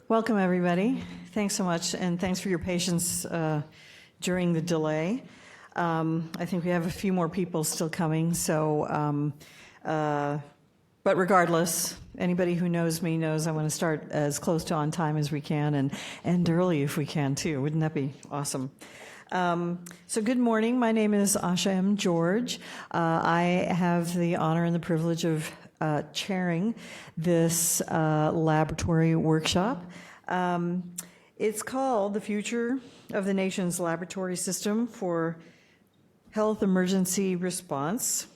Welcome, everybody. Thanks so much, and thanks for your patience during the delay. I think we have a few more people still coming, so, but regardless, anybody who knows me knows I want to start as close to on time as we can and end early if we can, too. Wouldn't that be awesome? So good morning. My name is Asha M. George. I have the honor and the privilege of chairing this laboratory workshop. It's called The Future of the Nation's Laboratory System for Health Emergency Response.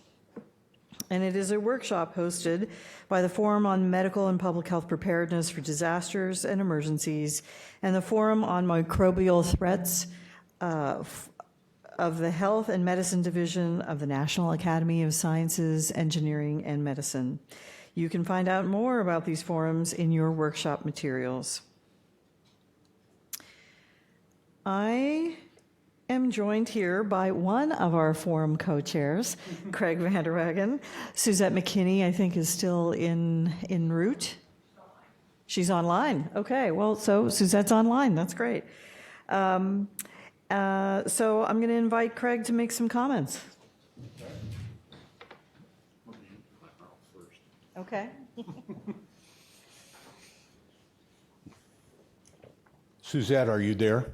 And it is a workshop hosted by the Forum on Medical and Public Health Preparedness for Disasters and Emergencies and the Forum on Microbial Threats of the Health and Medicine Division of the National Academy of Sciences, Engineering, and Medicine. You can find out more about these forums in your workshop materials. I am joined here by one of our forum co-chairs, Craig Vanderwagen. Suzette McKinney, I think, is still en route. She's online. Okay, well, so Suzette's online. That's great. So I'm going to invite Craig to make some comments. Okay. Suzette, are you there?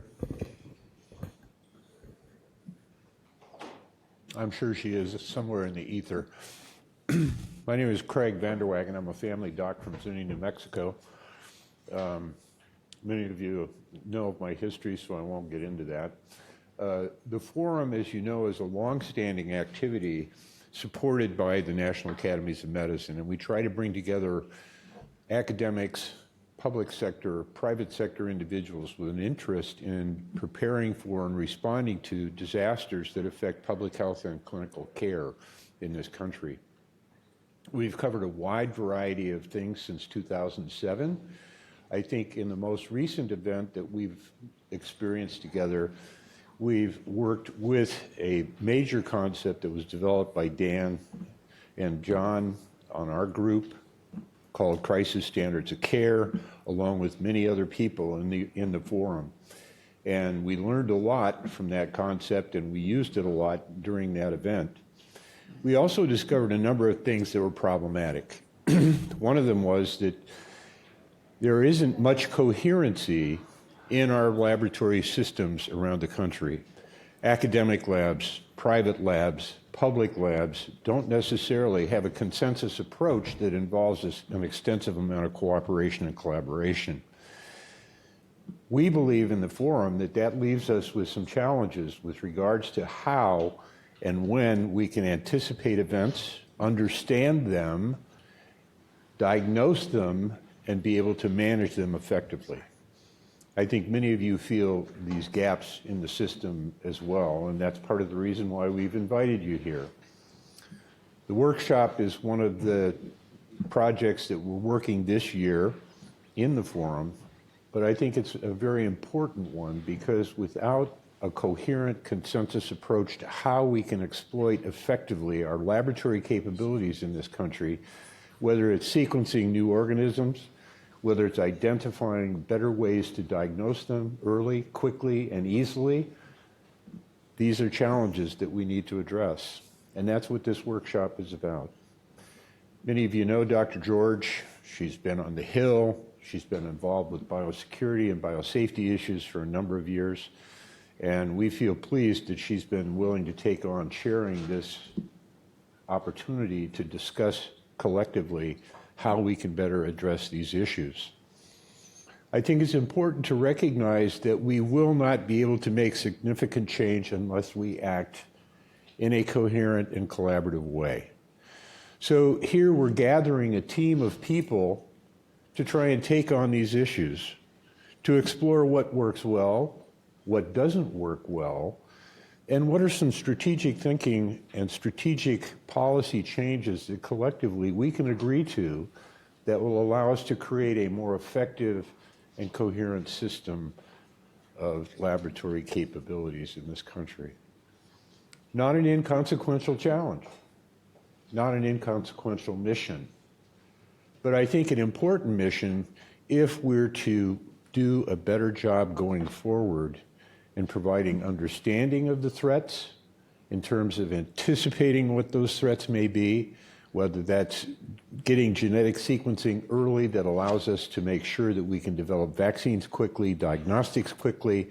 I'm sure she is somewhere in the ether. My name is Craig Vanderwagen. I'm a family doc from Zuni, New Mexico. Many of you know of my history, so I won't get into that. The forum, as you know, is a long-standing activity supported by the National Academies of Medicine, and we try to bring together academics, public sector, private sector individuals with an interest in preparing for and responding to disasters that affect public health and clinical care in this country. We've covered a wide variety of things since 2007. I think in the most recent event that we've experienced together, we've worked with a major concept that was developed by Dan and John on our group called Crisis Standards of Care, along with many other people in the forum. And we learned a lot from that concept, and we used it a lot during that event. We also discovered a number of things that were problematic. One of them was that there isn't much coherency in our laboratory systems around the country. Academic labs, private labs, public labs don't necessarily have a consensus approach that involves an extensive amount of cooperation and collaboration. We believe in the forum that leaves us with some challenges with regards to how and when we can anticipate events, understand them, diagnose them, and be able to manage them effectively. I think many of you feel these gaps in the system as well, and that's part of the reason why we've invited you here. The workshop is one of the projects that we're working this year in the forum, but I think it's a very important one because without a coherent consensus approach to how we can exploit effectively our laboratory capabilities in this country, whether it's sequencing new organisms, whether it's identifying better ways to diagnose them early, quickly, and easily, these are challenges that we need to address. And that's what this workshop is about. Many of you know Dr. George. She's been on the Hill. She's been involved with biosecurity and biosafety issues for a number of years. And we feel pleased that she's been willing to take on sharing this opportunity to discuss collectively how we can better address these issues. I think it's important to recognize that we will not be able to make significant change unless we act in a coherent and collaborative way. So here we're gathering a team of people to try and take on these issues, to explore what works well, what doesn't work well, and what are some strategic thinking and strategic policy changes that collectively we can agree to that will allow us to create a more effective and coherent system of laboratory capabilities in this country. Not an inconsequential challenge, not an inconsequential mission, but I think an important mission if we're to do a better job going forward in providing understanding of the threats, in terms of anticipating what those threats may be, whether that's getting genetic sequencing early that allows us to make sure that we can develop vaccines quickly, diagnostics quickly,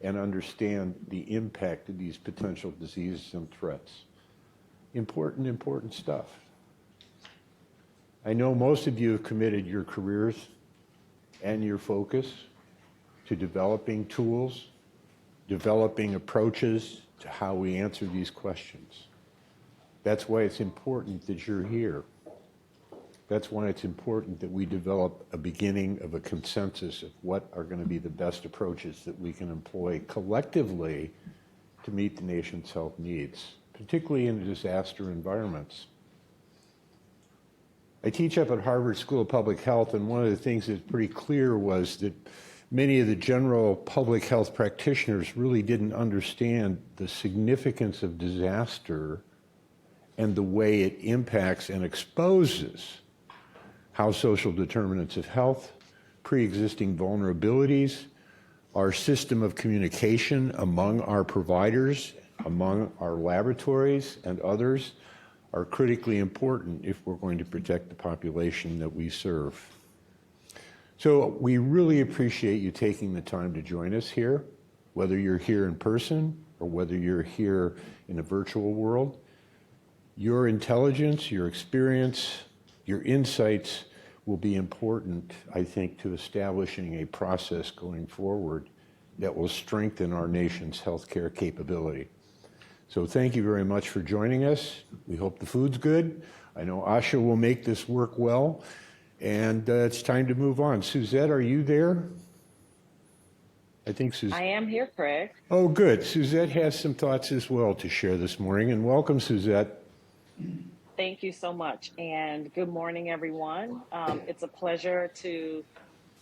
and understand the impact of these potential diseases and threats. Important stuff. I know most of you have committed your careers and your focus to developing tools, developing approaches to how we answer these questions. That's why it's important that you're here. That's why it's important that we develop a beginning of a consensus of what are going to be the best approaches that we can employ collectively to meet the nation's health needs, particularly in disaster environments. I teach up at Harvard School of Public Health, and one of the things that's pretty clear was that many of the general public health practitioners really didn't understand the significance of disaster and the way it impacts and exposes how social determinants of health, pre-existing vulnerabilities, our system of communication among our providers, among our laboratories and others are critically important if we're going to protect the population that we serve. So we really appreciate you taking the time to join us here, whether you're here in person or whether you're here in a virtual world. Your intelligence, your experience, your insights will be important, I think, to establishing a process going forward that will strengthen our nation's healthcare capability. So thank you very much for joining us. We hope the food's good. I know Asha will make this work well. And it's time to move on. Suzette, are you there? I think Suzette. I am here, Craig. Oh, good. Suzette has some thoughts as well to share this morning. And welcome, Suzette. Thank you so much. And good morning, everyone. It's a pleasure to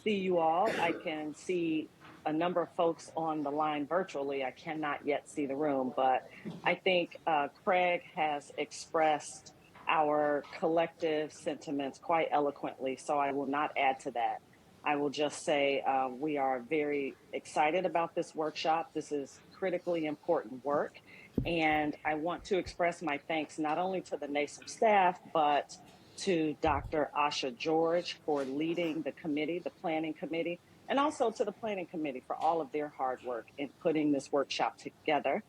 see you all. I can see a number of folks on the line virtually. I cannot yet see the room, but I think Craig has expressed our collective sentiments quite eloquently, so I will not add to that. I will just say we are very excited about this workshop. This is critically important work, and I want to express my thanks not only to the NASM staff, but to Dr. Asha George for leading the committee, the planning committee, and also to the planning committee for all of their hard work in putting this workshop together.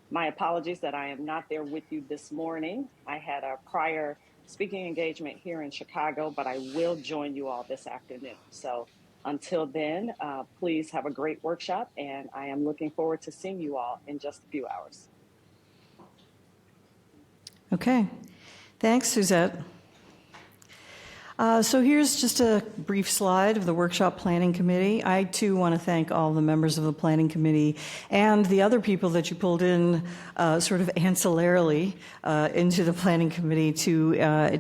My apologies that I am not there with you this morning. I had a prior speaking engagement here in Chicago, but I will join you all this afternoon. So until then, please have a great workshop, and I am looking forward to seeing you all in just a few hours. Okay. Thanks, Suzette. So here's just a brief slide of the Workshop Planning Committee. I, too, want to thank all the members of the Planning Committee and the other people that you pulled in sort of ancillarily into the Planning Committee to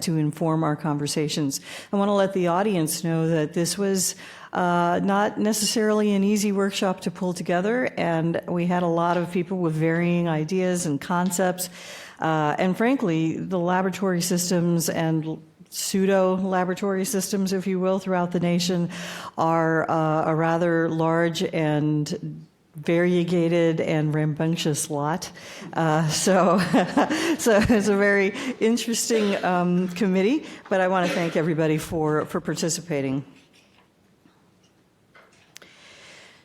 inform our conversations. I want to let the audience know that this was not necessarily an easy workshop to pull together, and we had a lot of people with varying ideas and concepts. And frankly, the laboratory systems and pseudo-laboratory systems, if you will, throughout the nation are a rather large and variegated and rambunctious lot. So it's a very interesting committee, but I want to thank everybody for participating.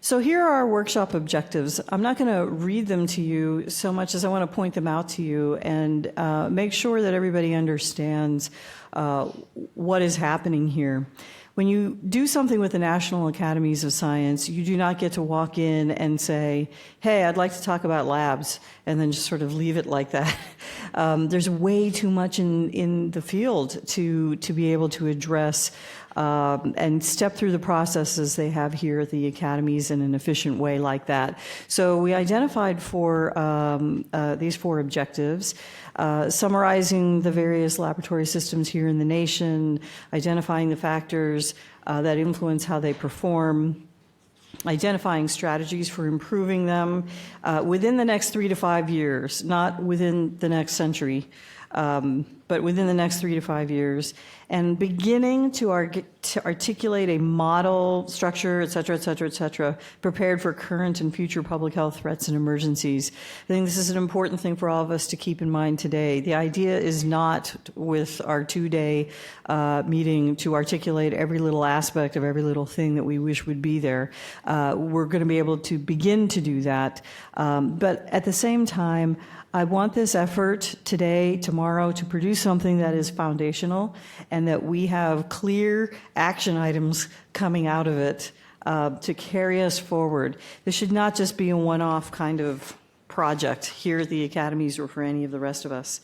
So here are our workshop objectives. I'm not going to read them to you so much as I want to point them out to you and make sure that everybody understands what is happening here. When you do something with the National Academies of Science, you do not get to walk in and say, hey, I'd like to talk about labs, and then just sort of leave it like that. There's way too much in the field to be able to address and step through the processes they have here at the academies in an efficient way like that. So we identified these four objectives, summarizing the various laboratory systems here in the nation, identifying the factors that influence how they perform, identifying strategies for improving them within the next 3 to 5 years, not within the next century. but within the next 3 to 5 years, and beginning to articulate a model structure, et cetera, prepared for current and future public health threats and emergencies. I think this is an important thing for all of us to keep in mind today. The idea is not with our 2-day meeting to articulate every little aspect of every little thing that we wish would be there. We're going to be able to begin to do that. But at the same time, I want this effort today, tomorrow, to produce something that is foundational and that we have clear action items coming out of it to carry us forward. This should not just be a one-off kind of project here at the Academies or for any of the rest of us.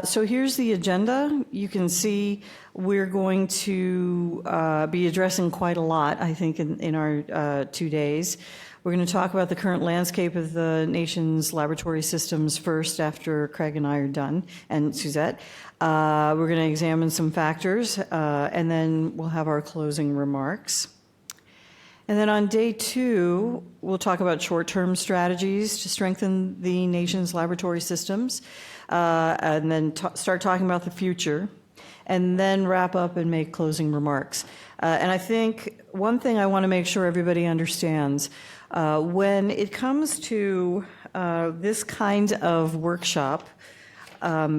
So here's the agenda. You can see we're going to be addressing quite a lot, I think, in our 2 days. We're going to talk about the current landscape of the nation's laboratory systems first, after Craig and I are done, and Suzette. We're going to examine some factors, and then we'll have our closing remarks. And then on day 2, we'll talk about short-term strategies to strengthen the nation's laboratory systems, and then start talking about the future, and then wrap up and make closing remarks. And I think one thing I want to make sure everybody understands, when it comes to this kind of workshop, let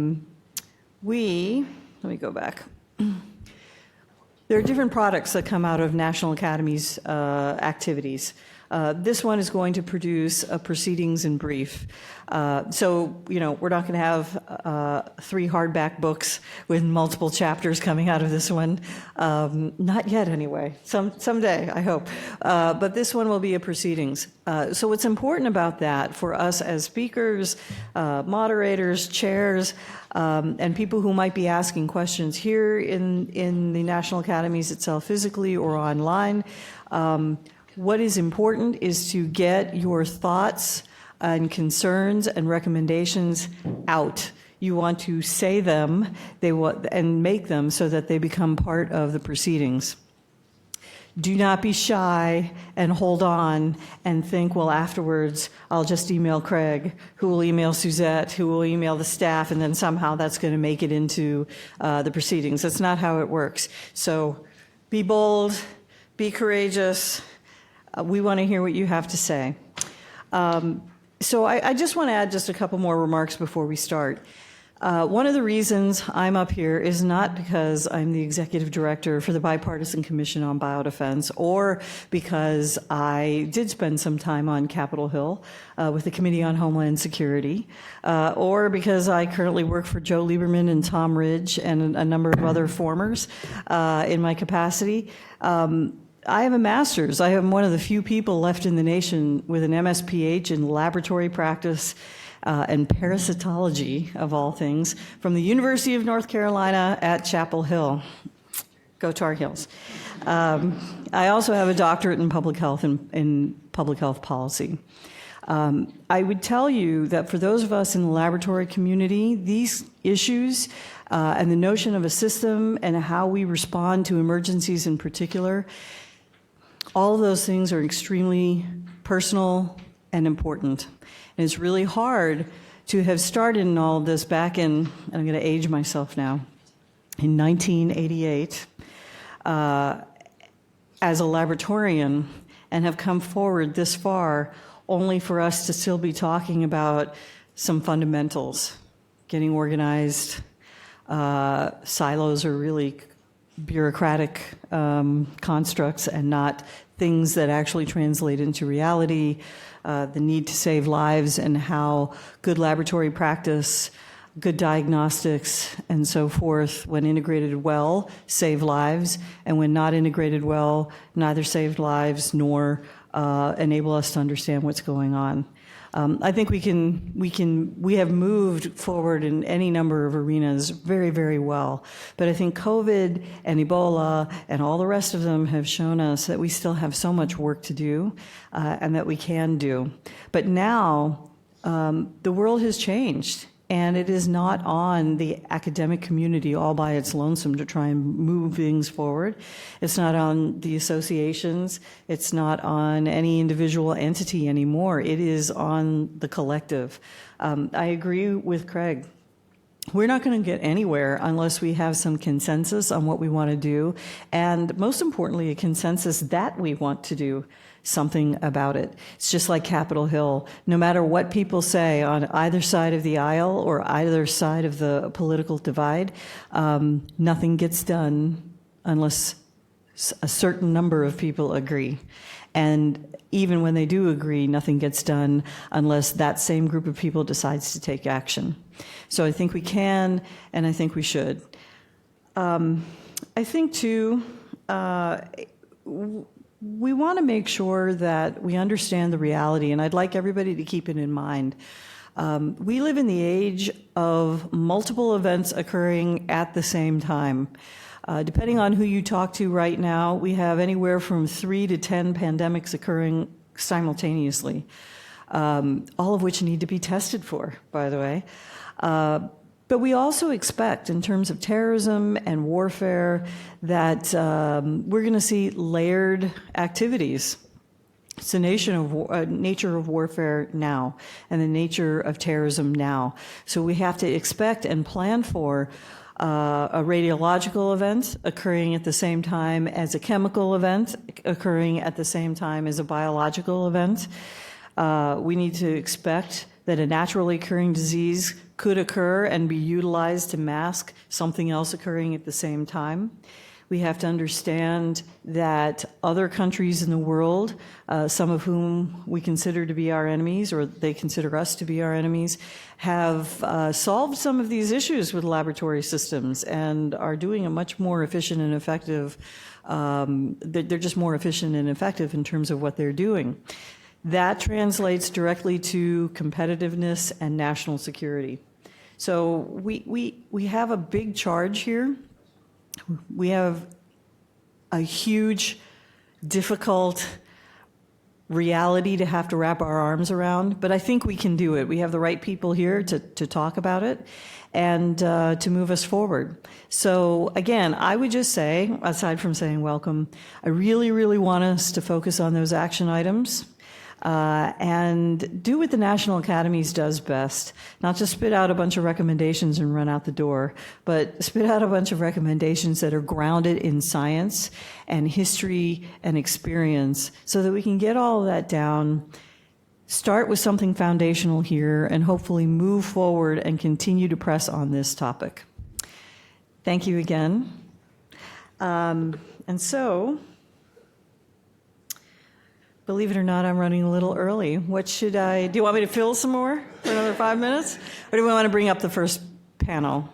me go back. There are different products that come out of National Academies activities. This one is going to produce a proceedings in brief. So, we're not going to have 3 hardback books with multiple chapters coming out of this one. Not yet, anyway. Someday, I hope. But this one will be a proceedings. So what's important about that for us as speakers, moderators, chairs, and people who might be asking questions here in the National Academies itself, physically or online, what is important is to get your thoughts and concerns and recommendations out. You want to say them and make them so that they become part of the proceedings. Do not be shy and hold on and think, well, afterwards, I'll just email Craig, who will email Suzette, who will email the staff, and then somehow that's going to make it into the proceedings. That's not how it works. So be bold, be courageous. We want to hear what you have to say. So I just want to add just a couple more remarks before we start. One of the reasons I'm up here is not because I'm the executive director for the Bipartisan Commission on Biodefense, or because I did spend some time on Capitol Hill with the Committee on Homeland Security, or because I currently work for Joe Lieberman and Tom Ridge and a number of other formers in my capacity. I have a master's. I am one of the few people left in the nation with an MSPH in laboratory practice and parasitology, of all things, from the University of North Carolina at Chapel Hill. Go Tar Heels. I also have a doctorate in public health and public health policy. I would tell you that for those of us in the laboratory community, these issues and the notion of a system and how we respond to emergencies in particular, all of those things are extremely personal and important. And it's really hard to have started in all of this back in, and I'm going to age myself now, in 1988 as a laboratorian, and have come forward this far only for us to still be talking about some fundamentals, getting organized. Silos are really bureaucratic constructs and not things that actually translate into reality, the need to save lives and how good laboratory practice, good diagnostics, and so forth, when integrated well, save lives, and when not integrated well, neither save lives nor enable us to understand what's going on. I think we have moved forward in any number of arenas very, very well. But I think COVID and Ebola and all the rest of them have shown us that we still have so much work to do and that we can do. But now the world has changed. And it is not on the academic community all by its lonesome to try and move things forward. It's not on the associations. It's not on any individual entity anymore. It is on the collective. I agree with Craig. We're not going to get anywhere unless we have some consensus on what we want to do, and most importantly, a consensus that we want to do something about it. It's just like Capitol Hill. No matter what people say on either side of the aisle or either side of the political divide, nothing gets done unless a certain number of people agree. And even when they do agree, nothing gets done unless that same group of people decides to take action. So I think we can, and I think we should. I think, too, we want to make sure that we understand the reality, and I'd like everybody to keep it in mind. We live in the age of multiple events occurring at the same time. Depending on who you talk to right now, we have anywhere from 3 to 10 pandemics occurring simultaneously, all of which need to be tested for, by the way. But we also expect, in terms of terrorism and warfare, that we're going to see layered activities. It's the nature of warfare now, and the nature of terrorism now. So we have to expect and plan for a radiological event occurring at the same time as a chemical event occurring at the same time as a biological event. We need to expect that a naturally occurring disease could occur and be utilized to mask something else occurring at the same time. We have to understand that other countries in the world, some of whom we consider to be our enemies, or they consider us to be our enemies, have solved some of these issues with laboratory systems and are doing a much more efficient and effective, they're just more efficient and effective in terms of what they're doing. That translates directly to competitiveness and national security. So we have a big charge here. We have a huge, difficult reality to have to wrap our arms around, but I think we can do it. We have the right people here to talk about it and to move us forward. So again, I would just say, aside from saying welcome, I really, really want us to focus on those action items. And do what the National Academies does best, not just spit out a bunch of recommendations and run out the door, but spit out a bunch of recommendations that are grounded in science and history and experience so that we can get all of that down, start with something foundational here, and hopefully move forward and continue to press on this topic. Thank you again. And so, believe it or not, I'm running a little early. What should I do? You want me to fill some more for another 5 minutes? Or do we want to bring up the first panel?